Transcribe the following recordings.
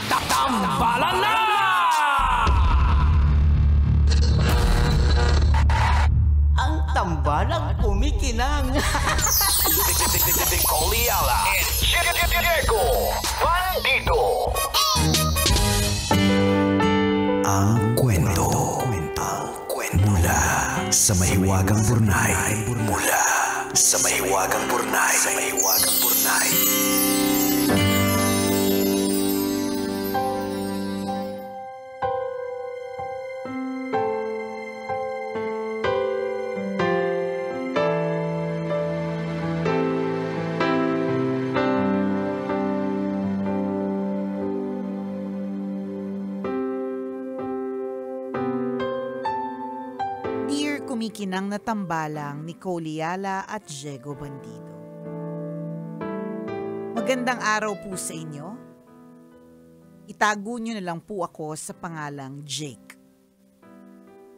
Tambalan na! Ang tambalang kumikinang. Coliala and Diego Bandido. Ang kwento. Mula sa mahiwagang Burnay. Mula sa mahiwagang Burnay. Kumikinang na tambalang ni Coliala at Diego Bandido. Magandang araw po sa inyo. Itago nyo na lang po ako sa pangalang Jake.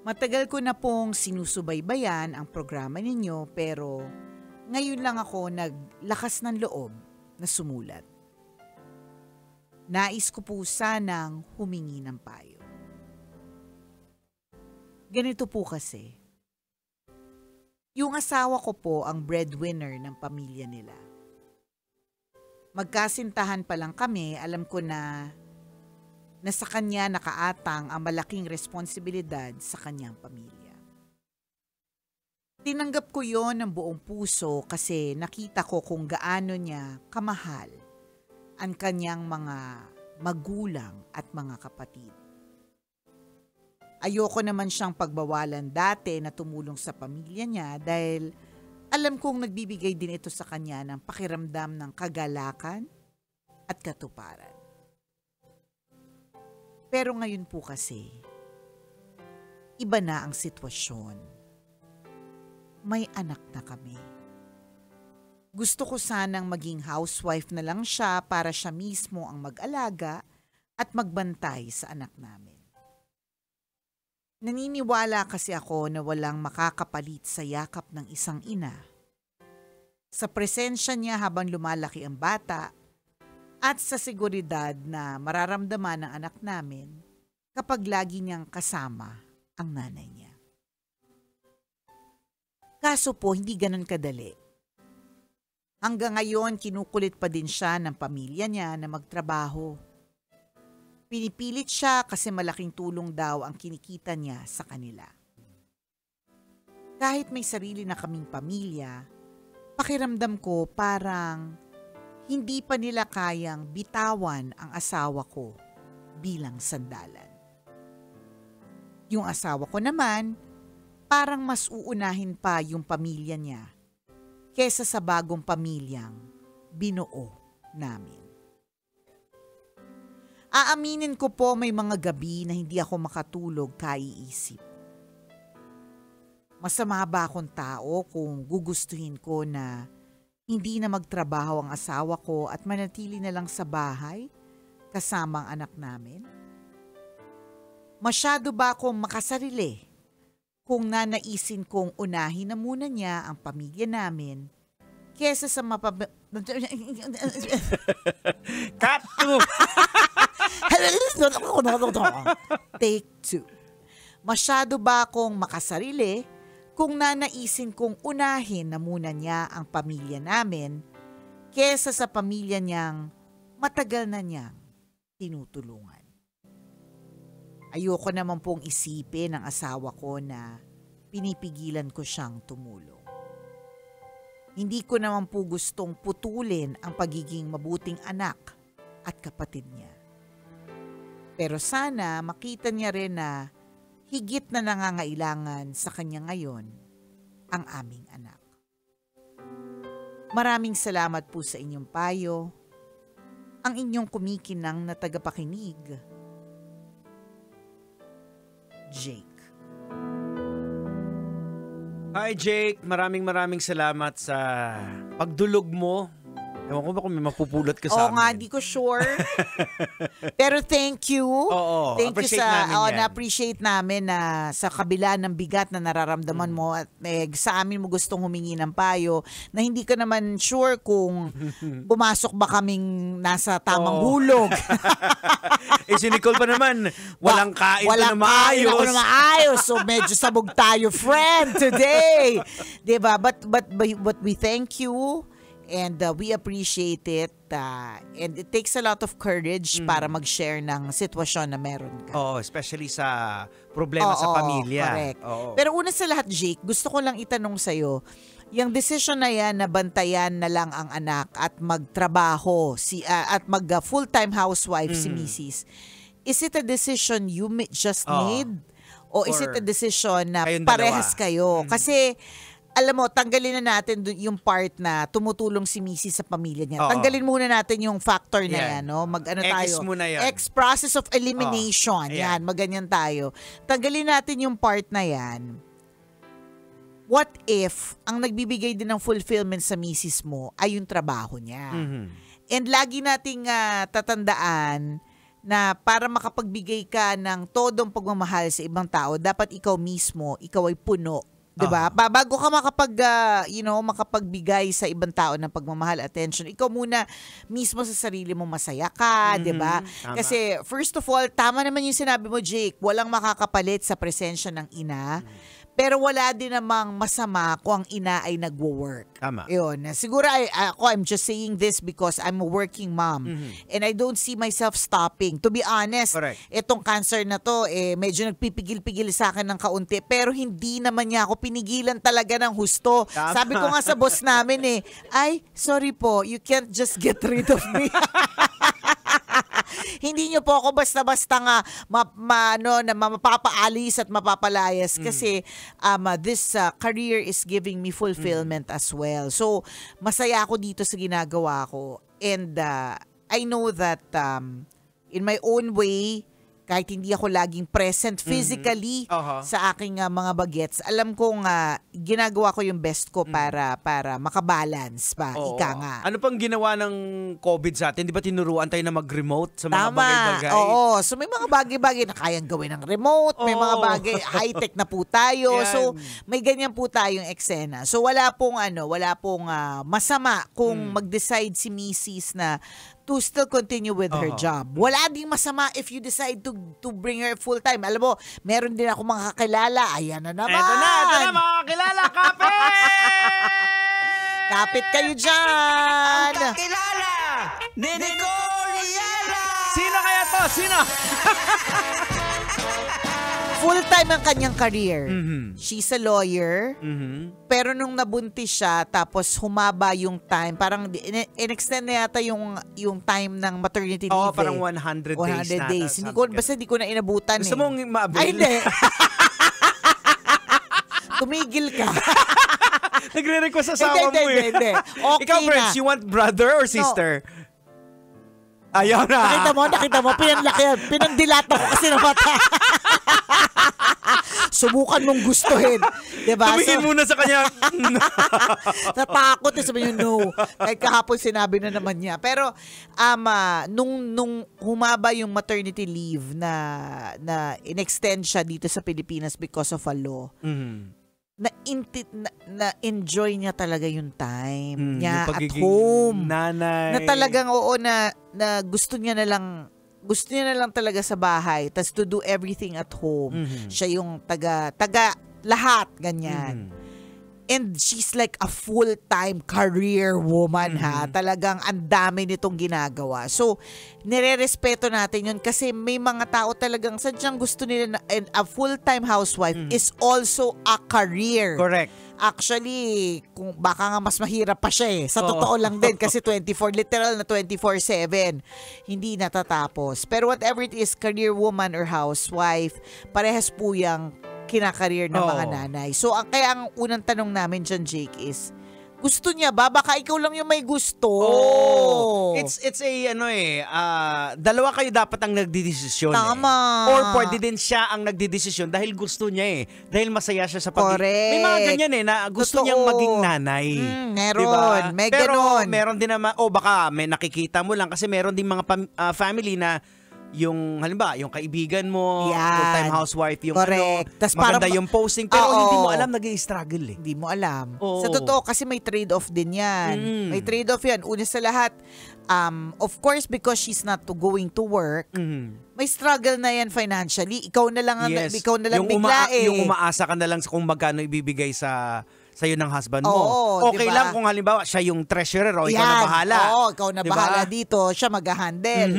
Matagal ko na pong sinusubaybayan ang programa ninyo pero ngayon lang ako naglakas ng loob na sumulat. Nais ko po sanang humingi ng payo. Ganito po kasi. Yung asawa ko po ang breadwinner ng pamilya nila. Magkasintahan pa lang kami, alam ko na sa kanya nakaatang ang malaking responsibilidad sa kanyang pamilya. Tinanggap ko yon ng buong puso kasi nakita ko kung gaano niya kamahal ang kanyang mga magulang at mga kapatid. Ayoko naman siyang pagbawalan dati na tumulong sa pamilya niya dahil alam kong nagbibigay din ito sa kanya ng pakiramdam ng kagalakan at katuparan. Pero ngayon po kasi, iba na ang sitwasyon. May anak na kami. Gusto ko sanang maging housewife na lang siya para siya mismo ang mag-alaga at magbantay sa anak namin. Naniniwala kasi ako na walang makakapalit sa yakap ng isang ina. Sa presensya niya habang lumalaki ang bata at sa seguridad na mararamdaman ng anak namin kapag lagi niyang kasama ang nanay niya. Kaso po, hindi ganun kadali. Hanggang ngayon, kinukulit pa din siya ng pamilya niya na magtrabaho. Pinipilit siya kasi malaking tulong daw ang kinikita niya sa kanila. Kahit may sarili na kaming pamilya, pakiramdam ko parang hindi pa nila kayang bitawan ang asawa ko bilang sandalan. Yung asawa ko naman, parang mas uunahin pa yung pamilya niya kesa sa bagong pamilyang binuo namin. Aaminin ko po may mga gabi na hindi ako makatulog kaiisip. Masama ba akong tao kung gugustuhin ko na hindi na magtrabaho ang asawa ko at manatili na lang sa bahay kasama ang anak namin? Masyado ba akong makasarili kung nanaisin kong unahin na muna niya ang pamilya namin kesa sa Cut to! Take 2. Masyado ba akong makasarili kung nanaisin kong unahin na muna niya ang pamilya namin kesa sa pamilya niyang matagal na niyang tinutulungan? Ayoko naman pong isipin ng asawa ko na pinipigilan ko siyang tumulong. Hindi ko naman po gustong putulin ang pagiging mabuting anak at kapatid niya. Pero sana makita niya rin na higit na nangangailangan sa kanya ngayon ang aming anak. Maraming salamat po sa inyong payo, ang inyong kumikinang na tagapakinig, Jake. Hi Jake, maraming salamat sa pagdulog mo Ewan ko ba kung may mapupulot ka Oo sa nga, amin. di ko sure. Pero thank you. Oo, Thank you appreciate namin yan. na-appreciate namin na sa kabila ng bigat na nararamdaman mo at sa amin mo gustong humingi ng payo na hindi ka naman sure kung pumasok ba kaming nasa tamang hulog. Si Nicole pa naman, walang kain na maayos. Walang na maayos. So medyo sabog tayo, friend, today. Diba? But we thank you. And we appreciate it. And it takes a lot of courage para mag-share ng sitwasyon na meron ka. Especially sa problema sa pamilya. Correct. Oo. Pero una sa lahat, Jake, gusto ko lang itanong sa'yo, yung decision na yan na bantayan na lang ang anak at magtrabaho at mag-full-time housewife si Mrs., is it a decision you just made? O is it a decision na parehas kayo? Kasi alam mo, tanggalin na natin yung part na tumutulong si Mrs. sa pamilya niya. Tanggalin muna natin yung factor na yan, no? Mag-ano tayo? Muna yan. Process of elimination. Yan, maganyan tayo. Tanggalin natin yung part na yan. What if ang nagbibigay din ng fulfillment sa Mrs. mo ay yung trabaho niya? And lagi nating tatandaan na para makapagbigay ka ng todong pagmamahal sa ibang tao, dapat ikaw mismo, ikaw ay puno. 'Di ba? Bago ka makapagbigay sa ibang tao ng pagmamahal, attention, ikaw muna mismo sa sarili mo masaya ka, 'di ba? Kasi first of all, tama naman yung sinabi mo, Jake, walang makakapalit sa presensya ng ina. Pero wala din namang masama kung ang ina ay nagwo-work. Tama. Yun. Siguro I'm just saying this because I'm a working mom. And I don't see myself stopping. To be honest, Correct. Itong cancer na to, medyo nagpipigil-pigil sa akin ng kaunti. Pero hindi naman niya ako pinigilan talaga ng husto. Tama. Sabi ko nga sa boss namin ay, sorry po, you can't just get rid of me. Hindi niyo po ako basta-basta nga mapapaalis at mapapalayas kasi this career is giving me fulfillment as well. So, masaya ako dito sa ginagawa ko. And I know that in my own way, kahit hindi ako laging present physically sa aking mga bagets, alam kong ginagawa ko yung best ko para makabalance pa. Ika nga. Ano pang ginawa ng COVID sa atin? Di ba tinuruan tayo na mag-remote sa mga bagay-bagay? Oo. So may mga bagay-bagay na kayang gawin ng remote. May mga bagay, high-tech na po tayo. Yan. So may ganyan po tayong eksena. So wala pong masama kung mag-decide si Mrs. na to still continue with her job. Wala ding masama if you decide to bring her full-time. Alam mo, meron din ako mga kakilala. Ayan na naman. Ito na mga kakilala. Kapit! Kapit kayo dyan. Kakilala ni Nicole Yala! Sino kaya to? Sino? Full-time ang kanyang career. She's a lawyer. Pero nung nabuntis siya, tapos humaba yung time, parang in-extend na yata yung time ng maternity leave. Parang 100 days. Basta hindi ko na inabutan. Gusto mong ma-avail? Ay, hindi. Tumigil ka. Nagre-request sa asawa mo eh. Hindi. Okay Ikaw, na. friends, you want brother or sister? Ayaw na. Nakita mo, pinanlaki yan. Pinandilat ako kasi na mata. Subukan mong gustuhin. Diba? Tumingin muna sa kanya. Natakot na sabi niyo, no. Kahit kahapon sinabi na naman niya. Pero, nung humaba yung maternity leave na in-extend siya dito sa Pilipinas because of a law, na-enjoy niya talaga yung time niya at home. Nanay. Na talagang na gusto niya na lang talaga sa bahay, tas to do everything at home. Siya yung taga lahat, ganyan. And she's like a full-time career woman, ha. Talagang ang dami nitong ginagawa. So, nire-respeto natin yun kasi may mga tao talagang sadyang gusto nila na, and a full-time housewife is also a career. Correct. Actually, kung baka nga mas mahirap pa siya Sa totoo lang din kasi literal na 24/7. Hindi natatapos. Pero whatever it is, career woman or housewife, parehas po yung kinakareer ng mga nanay. So, kaya ang unang tanong namin dyan, Jake, is Gusto niya ba? Baka ikaw lang yung may gusto. It's a dalawa kayo dapat ang nagdidesisyon. Tama. Or pwede din siya ang nagdidesisyon dahil gusto niya dahil masaya siya sa Correct. May mga ganyan na gusto niyang maging nanay. Meron. Diba? May Pero ganon. meron din naman, baka may nakikita mo lang kasi meron din mga family na yung halimbawa, yung kaibigan mo, full-time housewife, yung correct. Tas maganda parang, yung posting, pero hindi mo alam, nag-i-struggle Hindi mo alam. Oo. Sa totoo, kasi may trade-off din yan. May trade-off yan. Una sa lahat, of course, because she's not going to work, may struggle na yan financially. Ikaw na lang, ikaw na lang yung bigla Yung umaasa ka na lang sa kung magkano ibibigay sa'yo ng husband mo. Oo, okay diba? lang kung halimbawa siya yung treasurer o ikaw na bahala. Oo, ikaw na Diba? bahala dito. Siya mag-handle.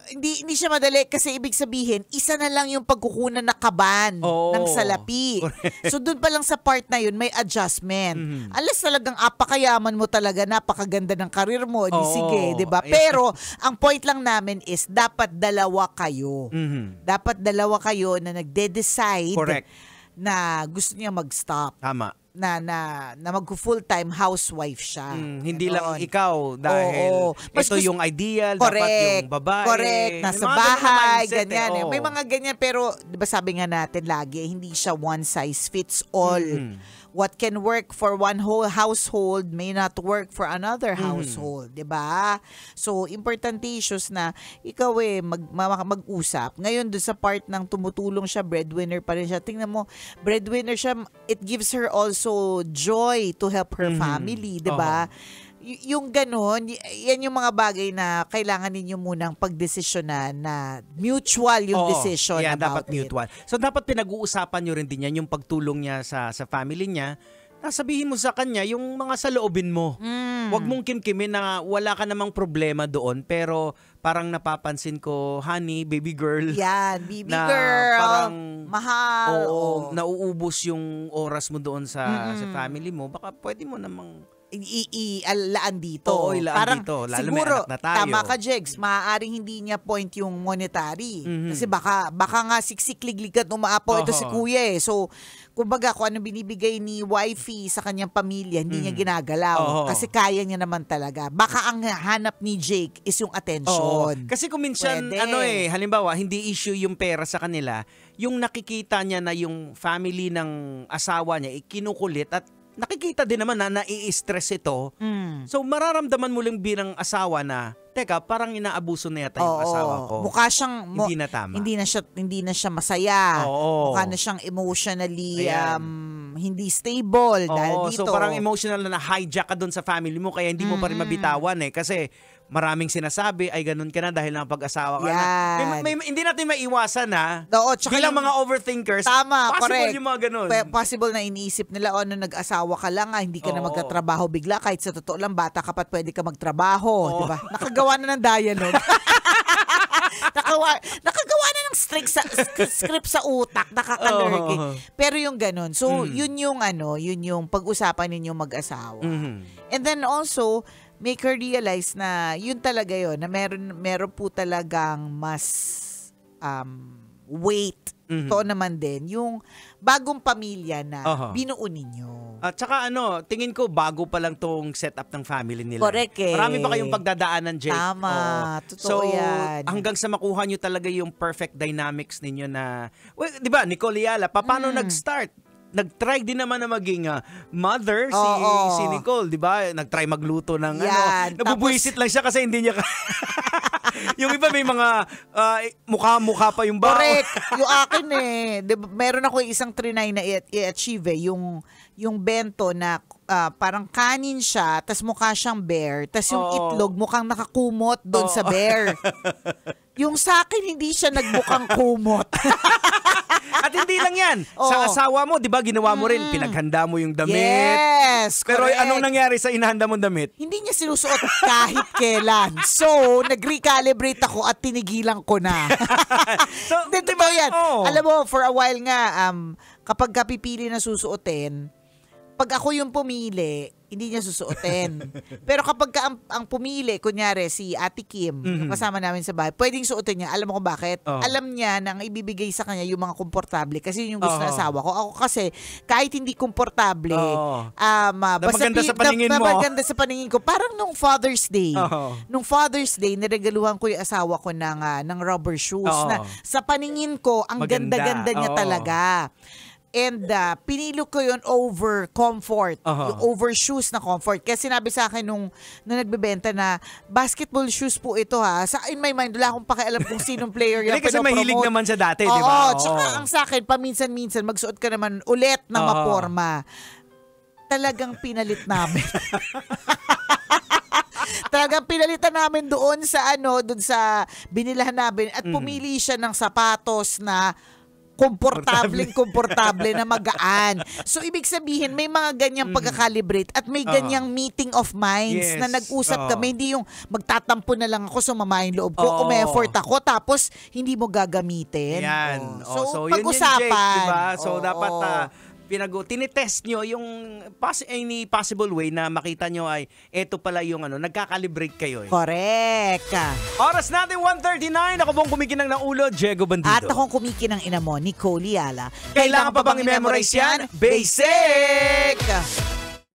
Hindi siya madali kasi ibig sabihin, isa na lang yung pagkukunan na kaban ng salapi. So doon pa lang sa part na yun, may adjustment. Unless talagang apakayaman mo talaga, napakaganda ng karir mo, sige, di ba? Pero ang point lang namin is, dapat dalawa kayo. Dapat dalawa kayo na nagde-decide na gusto niya mag-stop. Tama. Na mag-full-time housewife siya. Hindi lang ikaw dahil ito yung ideal, dapat yung babae. Correct, nasa bahay, ganyan. May mga ganyan, pero di ba sabi nga natin lagi, hindi siya one size fits all. What can work for one whole household may not work for another household, di ba? So, importante issues na ikaw mag-usap. Ngayon, doon sa part ng tumutulong siya, breadwinner pa rin siya. Tingnan mo, breadwinner siya, it gives her also joy to help her family, di ba? Yung ganun, yan yung mga bagay na kailangan ninyo munang pagdesisyonan na mutual yung decision about dapat mutual. So, dapat pinag-uusapan nyo rin din yan, yung pagtulong niya sa family niya. Sabihin mo sa kanya yung mga saloobin mo. Huwag mong kimkimin na wala ka namang problema doon, pero parang napapansin ko, honey, baby girl. Yan, baby girl. Parang mahal. Nauubos yung oras mo doon sa family mo. Baka pwede mo namang ilaan dito. Parang dito. Lalo siguro, may anak na tayo. Tama ka, Jegs. Maaaring hindi niya point yung monetary. Kasi baka nga siksik-liglig at umaapo ito si kuya So, kumbaga, kung ano binibigay ni wifey sa kanyang pamilya, hindi niya ginagalaw. Kasi kaya niya naman talaga. Baka ang hanap ni Jake is yung attention. Kasi kung minsan, halimbawa, hindi issue yung pera sa kanila, yung nakikita niya na yung family ng asawa niya, kinukulit at nakikita din naman na nai-stress ito. So, mararamdaman mo lang bilang asawa na, teka, parang inaabuso na yata yung asawa ko. Mukha siyang hindi na tama. Hindi na siya masaya. Mukha na siyang emotionally hindi stable dahil dito. So, parang emotional na hijack ka doon sa family mo kaya hindi mo pa rin mabitawan kasi maraming sinasabi, ay ganun ka na dahil pag-asawa ka na. Hindi natin maiwasan bilang mga overthinkers, tama, possible correct. Yung mga ganun. Possible na iniisip nila, nag-asawa ka lang, hindi ka na magtatrabaho bigla, kahit sa totoo lang, bata ka pat pwede ka magtrabaho. Diba? Nakagawa na ng dialogue. Nakagawa na ng script sa utak, nakakalurky. Pero yung ganun. So, yun yung pag-usapan ninyo mag-asawa. And then also, make her realize na yun talaga yun, na meron po talagang mas weight. To naman din, yung bagong pamilya na binuo ninyo. At saka tingin ko bago pa lang tong setup ng family nila. Correct Marami pa kayong pagdadaanan, Jake. Tama, totoo yan. Hanggang sa makuha nyo talaga yung perfect dynamics ninyo na, di ba, Nicole Yala, paano nag-start? Nag-try din naman na maging mother si Nicole, di ba? Nag-try magluto ng nabubuisit lang siya kasi hindi niya yung iba may mga mukha pa yung bao. Correct. Yung akin diba, meron ako isang trinay na i-achieve yung bento na parang kanin siya, tas mukha siyang bear, tas yung itlog mukhang nakakumot doon sa bear. Yung sa akin, hindi siya nagbukang kumot. At hindi lang yan. Sa asawa mo, di ba, ginawa mo rin, pinaghanda mo yung damit. Yes, pero correct. anong nangyari sa inahanda mong damit? Hindi niya sinusuot kahit kailan. So, nag-recalibrate ako at tinigilan ko na. So, diba yan? Alam mo, for a while nga, kapag kapipili na susuotin, pag ako yung pumili, hindi niya susuotin. Pero kapag ang pumili, kunyari si Ate Kim, yung kasama namin sa bahay, pwedeng suotin niya. Alam mo kung bakit? Alam niya na ang ibibigay sa kanya yung mga komportable kasi yun yung gusto ng asawa ko. Ako kasi, kahit hindi komportable, maganda sa paningin mo. Maganda sa paningin ko. Parang nung Father's Day. Nung Father's Day, niregaluhan ko yung asawa ko ng rubber shoes na sa paningin ko, ang ganda-ganda niya talaga. And pinilo ko yun over comfort. Yung over shoes na comfort. Kaya sinabi sa akin nung nagbebenta na basketball shoes po ito ha. In my mind, wala akong pakialam kung sinong player yung kasi mahilig naman siya dati, di ba? Tsaka ang sa akin, paminsan-minsan, magsuot ka naman ulit ng maporma. Talagang pinalit namin. Talagang pinalitan namin doon sa binilahan namin at pumili siya ng sapatos na komportable na magaan. So, ibig sabihin, may mga ganyang pagkakalibrate at may ganyang meeting of minds na nag-usap kami. Hindi yung magtatampo na lang ako, sumama yung loob ko, may-effort ako, tapos hindi mo gagamitin. Yan. So, yun pag-usapan. Jake, diba? So, dapat tinitest nyo yung any possible way na makita nyo ay eto pala yung nagkakalibrate kayo. Correct. Oras natin 1:39. Ako pong kumikinang ng ulo, Diego Bandido. At akong kumikinang ina mo, Nicole Yala. Kailangan pa bang i-memorize yan? Basic!